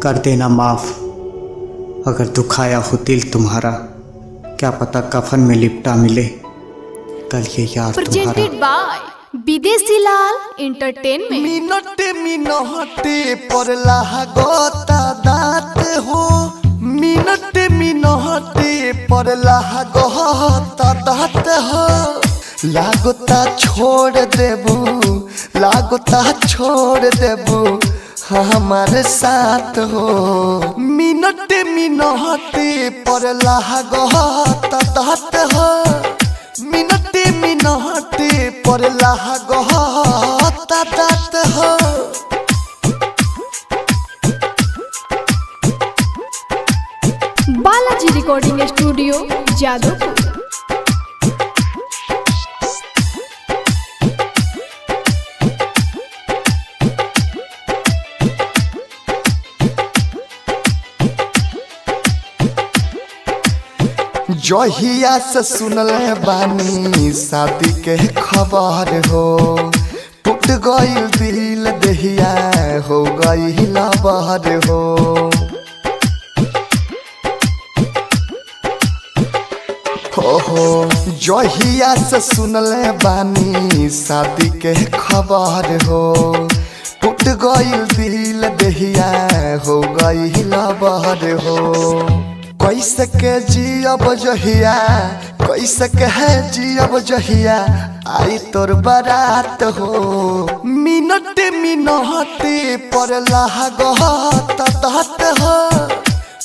कर देना माफ अगर दुखाया हो दिल तुम्हारा। क्या पता कफन में लिपटा मिले कल ये यार तुम्हारा। प्रेजेंटेड बाय विदेशी लाल एंटरटेनमेंट। मिनटे मिनटे पर लागता दात हो, मिनटे मिनटे पर लागता दात हो। लागता छोड़ देबू, लागता छोड़ देबू हमारे साथ हो। मिनटे मिनटे पर लागता दात हो, मिनटे मिनटे पर लागता दात हो। Balaji recording studio Jadavpur. जहिया से सुनले बानी शादी के खबर हो, टूट गईल दिल दहिया हो गई लबहर हो। हो जहिया से सुनले बानी शादी के खबर हो, टूट गईल दिल दहिया हो गई लबहर हो। कैसे के जियब जहिया, कैसे के है जियब जहिया आई तोर बारात हो। मिनटे मिनटे पर लागता दात हो,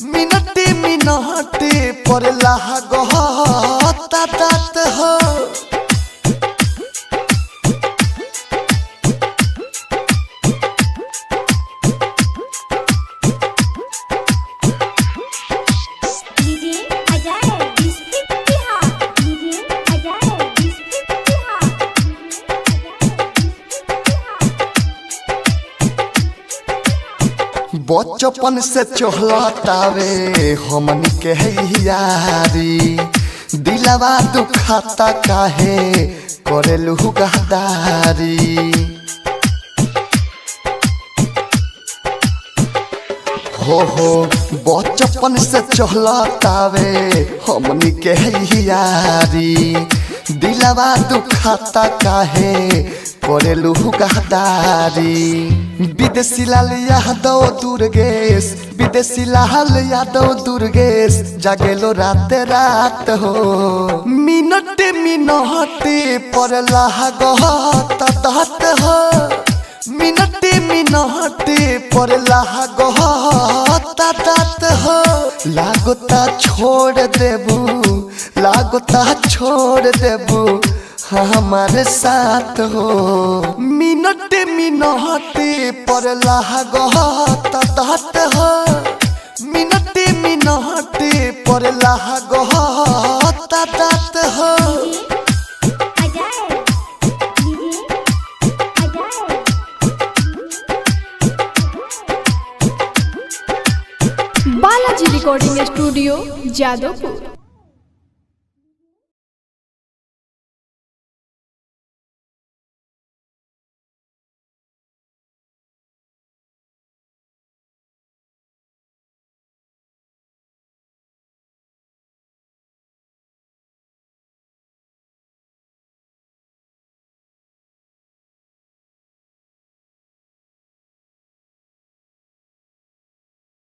मिनटे मिनटे पर लागता दात हो। बचपन से चहलतावे हमन के यारी, दिलवा दुखाता काहे करेलू गद्दारी। हो बचपन से चहलतावे हमन के यारी, दिलवा दुखाता काहे करेलू गद्दारी। विदेशी लाल यादव दुर्गेश, विदेशी लाल यादव दुर्गेश जागेलो रात रात हो। मिनटे मिनटे पर लागता दात हो, मिनटे मिनटे पर लागता दात हो। लागता छोड़ देबू, लागता छोड़ देबू हमारे साथ हो। मिनटे मिनटे पर लागता दात हो, मिनटे मिनटे पर लागता दात हो। Balaji recording studio Jadavpur.